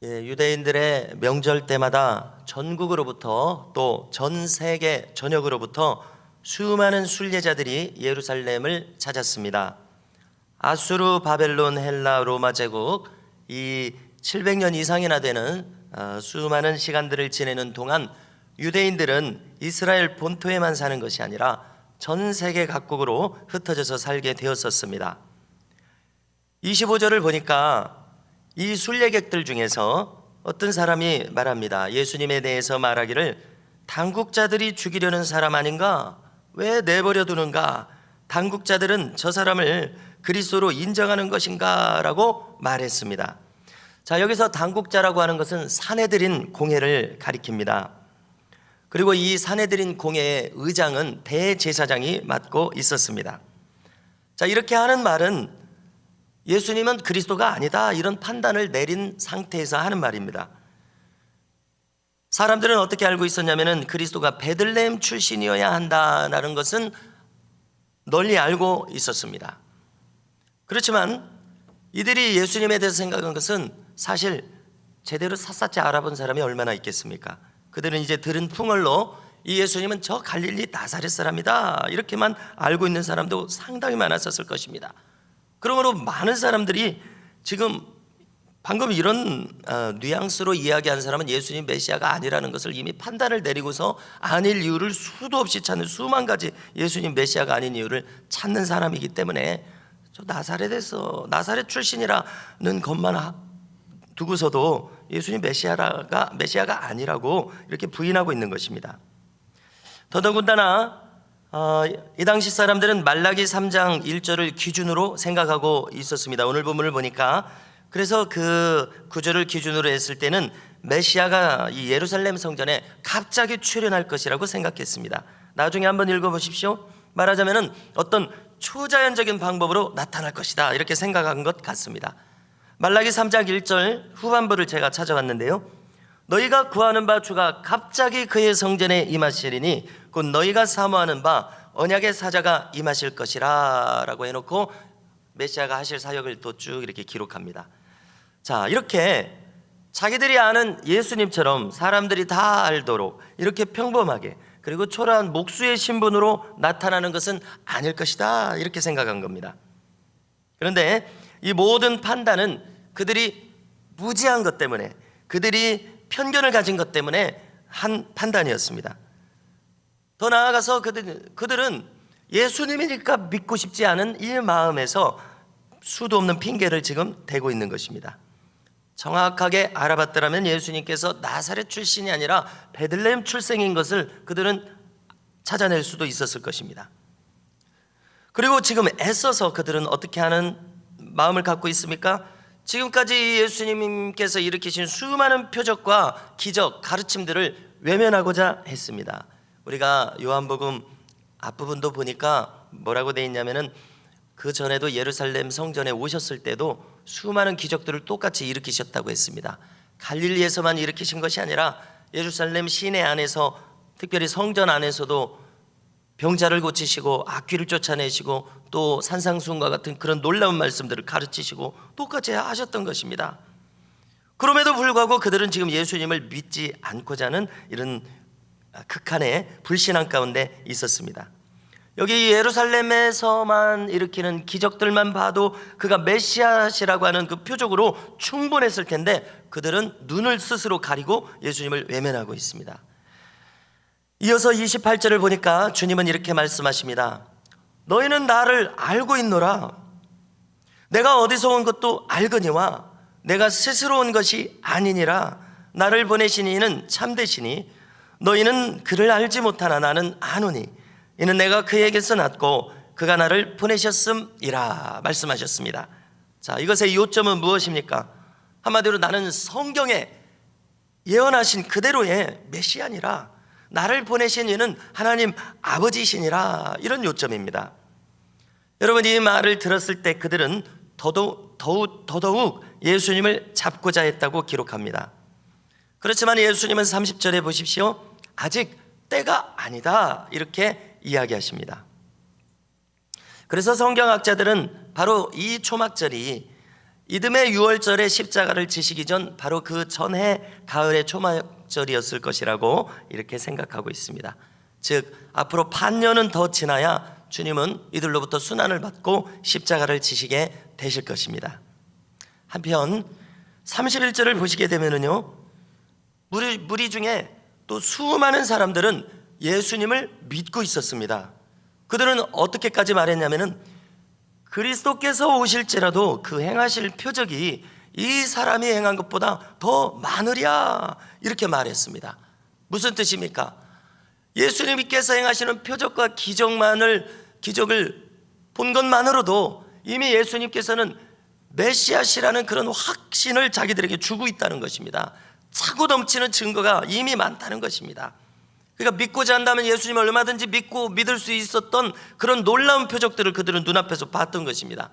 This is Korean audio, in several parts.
유대인들의 명절 때마다 전국으로부터 또 전 세계 전역으로부터 수많은 순례자들이 예루살렘을 찾았습니다. 아수르, 바벨론, 헬라, 로마 제국 이 700년 이상이나 되는 수많은 시간들을 지내는 동안 유대인들은 이스라엘 본토에만 사는 것이 아니라 전 세계 각국으로 흩어져서 살게 되었었습니다. 25절을 보니까 이 순례객들 중에서 어떤 사람이 말합니다. 예수님에 대해서 말하기를 당국자들이 죽이려는 사람 아닌가? 왜 내버려 두는가? 당국자들은 저 사람을 그리스도로 인정하는 것인가? 라고 말했습니다. 자, 여기서 당국자라고 하는 것은 산헤드린 공회를 가리킵니다. 그리고 이 산헤드린 공회의 의장은 대제사장이 맡고 있었습니다. 자, 이렇게 하는 말은 예수님은 그리스도가 아니다 이런 판단을 내린 상태에서 하는 말입니다. 사람들은 어떻게 알고 있었냐면 그리스도가 베들레헴 출신이어야 한다는 것은 널리 알고 있었습니다. 그렇지만 이들이 예수님에 대해서 생각한 것은 사실 제대로 샅샅이 알아본 사람이 얼마나 있겠습니까? 그들은 이제 들은 풍월로 이 예수님은 저 갈릴리 나사렛 사람이다 이렇게만 알고 있는 사람도 상당히 많았었을 것입니다. 그러므로 많은 사람들이 지금 방금 이런 뉘앙스로 이야기한 사람은 예수님 메시아가 아니라는 것을 이미 판단을 내리고서 아닐 이유를 수도 없이 찾는 수만 가지 예수님 메시아가 아닌 이유를 찾는 사람이기 때문에 저 나사렛 출신이라는 것만 두고서도 예수님 메시아가 아니라고 이렇게 부인하고 있는 것입니다. 더더군다나 이 당시 사람들은 말라기 3장 1절을 기준으로 생각하고 있었습니다. 오늘 본문을 보니까 그래서 그 구절을 기준으로 했을 때는 메시아가 이 예루살렘 성전에 갑자기 출현할 것이라고 생각했습니다. 나중에 한번 읽어보십시오. 말하자면 어떤 초자연적인 방법으로 나타날 것이다 이렇게 생각한 것 같습니다. 말라기 3장 1절 후반부를 제가 찾아왔는데요. 너희가 구하는 바 주가 갑자기 그의 성전에 임하시리니 곧 너희가 사모하는 바 언약의 사자가 임하실 것이라 라고 해놓고 메시아가 하실 사역을 또 쭉 이렇게 기록합니다. 자, 이렇게 자기들이 아는 예수님처럼 사람들이 다 알도록 이렇게 평범하게 그리고 초라한 목수의 신분으로 나타나는 것은 아닐 것이다 이렇게 생각한 겁니다. 그런데 이 모든 판단은 그들이 무지한 것 때문에 그들이 편견을 가진 것 때문에 한 판단이었습니다. 더 나아가서 그들은 예수님이니까 믿고 싶지 않은 이 마음에서 수도 없는 핑계를 지금 대고 있는 것입니다. 정확하게 알아봤더라면 예수님께서 나사렛 출신이 아니라 베들레헴 출생인 것을 그들은 찾아낼 수도 있었을 것입니다. 그리고 지금 애써서 그들은 어떻게 하는 마음을 갖고 있습니까? 지금까지 예수님께서 일으키신 수많은 표적과 기적, 가르침들을 외면하고자 했습니다. 우리가 요한복음 앞부분도 보니까 뭐라고 되어 있냐면은 그 전에도 예루살렘 성전에 오셨을 때도 수많은 기적들을 똑같이 일으키셨다고 했습니다. 갈릴리에서만 일으키신 것이 아니라 예루살렘 시내 안에서 특별히 성전 안에서도 병자를 고치시고 악귀를 쫓아내시고 또 산상수훈과 같은 그런 놀라운 말씀들을 가르치시고 똑같이 하셨던 것입니다. 그럼에도 불구하고 그들은 지금 예수님을 믿지 않고자 하는 이런 극한의 불신앙 가운데 있었습니다. 여기 예루살렘에서만 일으키는 기적들만 봐도 그가 메시아시라고 하는 그 표적으로 충분했을 텐데 그들은 눈을 스스로 가리고 예수님을 외면하고 있습니다. 이어서 28절을 보니까 주님은 이렇게 말씀하십니다. 너희는 나를 알고 있노라. 내가 어디서 온 것도 알거니와 내가 스스로 온 것이 아니니라. 나를 보내신 이는 참되시니 너희는 그를 알지 못하나 나는 아노니 이는 내가 그에게서 났고 그가 나를 보내셨음이라 말씀하셨습니다. 자, 이것의 요점은 무엇입니까? 한마디로 나는 성경에 예언하신 그대로의 메시아니라. 나를 보내신 이는 하나님 아버지시니라 이런 요점입니다. 여러분 이 말을 들었을 때 그들은 더더욱 예수님을 잡고자 했다고 기록합니다. 그렇지만 예수님은 30절에 보십시오. 아직 때가 아니다 이렇게 이야기하십니다. 그래서 성경학자들은 바로 이 초막절이 이듬해 6월절에 십자가를 지시기 전 바로 그 전해 가을의 초막절이었을 것이라고 이렇게 생각하고 있습니다. 즉 앞으로 반년은 더 지나야 주님은 이들로부터 순환을 받고 십자가를 지시게 되실 것입니다. 한편 31절을 보시게 되면은요, 무리 중에 또 수많은 사람들은 예수님을 믿고 있었습니다. 그들은 어떻게까지 말했냐면은 그리스도께서 오실지라도 그 행하실 표적이 이 사람이 행한 것보다 더 많으랴, 이렇게 말했습니다. 무슨 뜻입니까? 예수님께서 행하시는 표적과 기적을 본 것만으로도 이미 예수님께서는 메시아시라는 그런 확신을 자기들에게 주고 있다는 것입니다. 차고 넘치는 증거가 이미 많다는 것입니다. 그러니까 믿고자 한다면 예수님을 얼마든지 믿고 믿을 수 있었던 그런 놀라운 표적들을 그들은 눈앞에서 봤던 것입니다.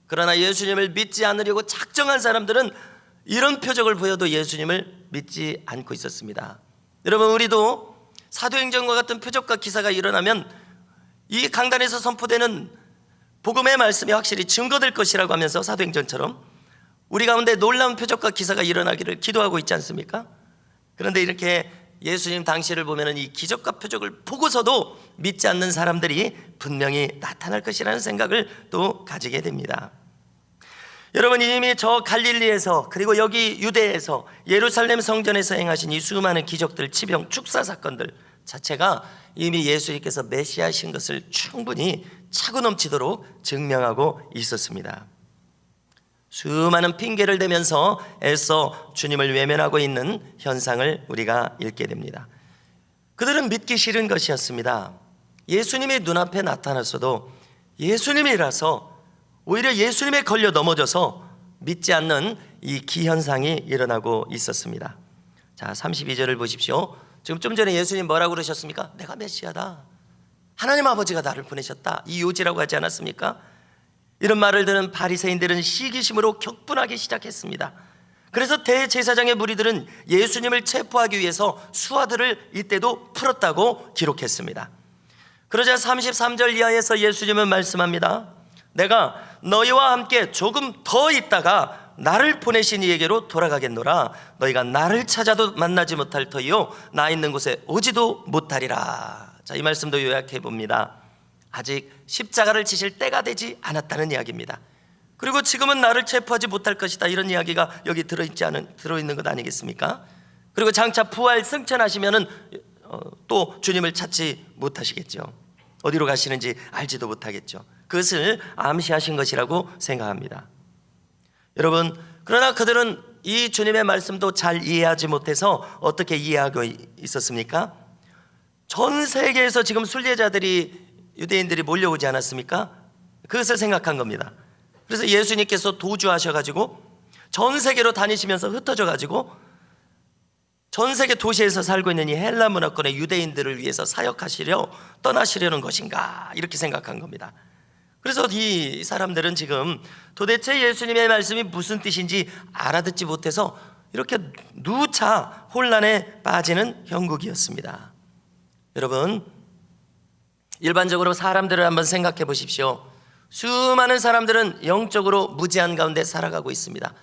그러나 예수님을 믿지 않으려고 작정한 사람들은 이런 표적을 보여도 예수님을 믿지 않고 있었습니다. 여러분, 우리도 사도행전과 같은 표적과 기사가 일어나면 이 강단에서 선포되는 복음의 말씀이 확실히 증거될 것이라고 하면서 사도행전처럼 우리 가운데 놀라운 표적과 기사가 일어나기를 기도하고 있지 않습니까? 그런데 이렇게 예수님 당시를 보면 이 기적과 표적을 보고서도 믿지 않는 사람들이 분명히 나타날 것이라는 생각을 또 가지게 됩니다. 여러분, 이미 저 갈릴리에서 그리고 여기 유대에서 예루살렘 성전에서 행하신 이 수많은 기적들, 치병, 축사 사건들 자체가 이미 예수님께서 메시아신 것을 충분히 차고 넘치도록 증명하고 있었습니다. 수많은 핑계를 대면서 애써 주님을 외면하고 있는 현상을 우리가 읽게 됩니다. 그들은 믿기 싫은 것이었습니다. 예수님이 눈앞에 나타났어도 예수님이라서 오히려 예수님에 걸려 넘어져서 믿지 않는 이 기현상이 일어나고 있었습니다. 자, 32절을 보십시오. 지금 좀 전에 예수님 뭐라고 그러셨습니까? 내가 메시아다, 하나님 아버지가 나를 보내셨다, 이 요지라고 하지 않았습니까? 이런 말을 들은 바리새인들은 시기심으로 격분하기 시작했습니다. 그래서 대제사장의 무리들은 예수님을 체포하기 위해서 수하들을 이때도 풀었다고 기록했습니다. 그러자 33절 이하에서 예수님은 말씀합니다. 내가 너희와 함께 조금 더 있다가 나를 보내신 이에게로 돌아가겠노라. 너희가 나를 찾아도 만나지 못할 터이요 나 있는 곳에 오지도 못하리라. 자, 이 말씀도 요약해 봅니다. 아직 십자가를 지실 때가 되지 않았다는 이야기입니다. 그리고 지금은 나를 체포하지 못할 것이다, 이런 이야기가 여기 들어있는 것 아니겠습니까? 그리고 장차 부활 승천하시면은 또 주님을 찾지 못하시겠죠. 어디로 가시는지 알지도 못하겠죠. 그것을 암시하신 것이라고 생각합니다. 여러분, 그러나 그들은 이 주님의 말씀도 잘 이해하지 못해서 어떻게 이해하고 있었습니까? 전 세계에서 지금 순례자들이, 유대인들이 몰려오지 않았습니까? 그것을 생각한 겁니다. 그래서 예수님께서 도주하셔가지고 전 세계로 다니시면서 흩어져가지고 전 세계 도시에서 살고 있는 이 헬라 문화권의 유대인들을 위해서 사역하시려 떠나시려는 것인가, 이렇게 생각한 겁니다. 그래서 이 사람들은 지금 도대체 예수님의 말씀이 무슨 뜻인지 알아듣지 못해서 이렇게 누차 혼란에 빠지는 형국이었습니다. 여러분, 일반적으로 사람들을 한번 생각해 보십시오. 수많은 사람들은 영적으로 무지한 가운데 살아가고 있습니다.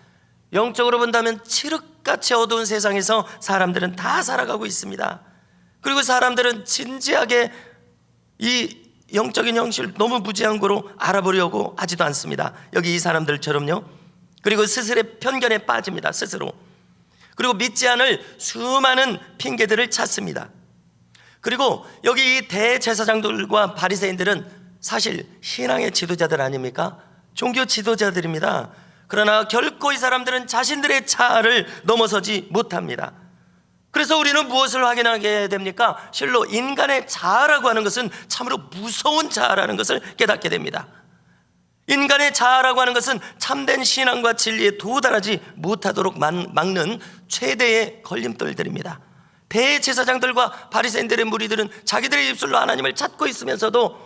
영적으로 본다면 칠흑같이 어두운 세상에서 사람들은 다 살아가고 있습니다. 그리고 사람들은 진지하게 이 영적인 현실 너무 무지한 거로 알아보려고 하지도 않습니다. 여기 이 사람들처럼요. 그리고 스스로의 편견에 빠집니다. 스스로. 그리고 믿지 않을 수많은 핑계들을 찾습니다. 그리고 여기 이 대제사장들과 바리새인들은 사실 신앙의 지도자들 아닙니까? 종교 지도자들입니다. 그러나 결코 이 사람들은 자신들의 자아를 넘어서지 못합니다. 그래서 우리는 무엇을 확인하게 됩니까? 실로 인간의 자아라고 하는 것은 참으로 무서운 자아라는 것을 깨닫게 됩니다. 인간의 자아라고 하는 것은 참된 신앙과 진리에 도달하지 못하도록 막는 최대의 걸림돌들입니다. 대제사장들과 바리새인들의 무리들은 자기들의 입술로 하나님을 찾고 있으면서도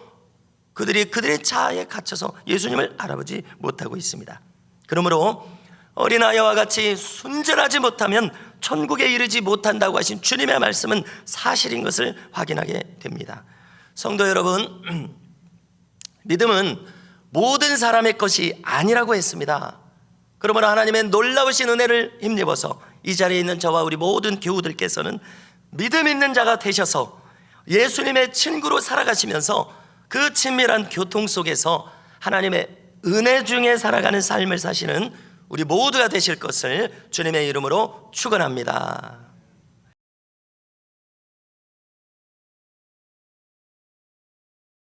그들의 자아에 갇혀서 예수님을 알아보지 못하고 있습니다. 그러므로 어린아이와 같이 순전하지 못하면 천국에 이르지 못한다고 하신 주님의 말씀은 사실인 것을 확인하게 됩니다. 성도 여러분, 믿음은 모든 사람의 것이 아니라고 했습니다. 그러므로 하나님의 놀라우신 은혜를 힘입어서 이 자리에 있는 저와 우리 모든 교우들께서는 믿음 있는 자가 되셔서 예수님의 친구로 살아가시면서 그 친밀한 교통 속에서 하나님의 은혜 중에 살아가는 삶을 사시는 우리 모두가 되실 것을 주님의 이름으로 축원합니다.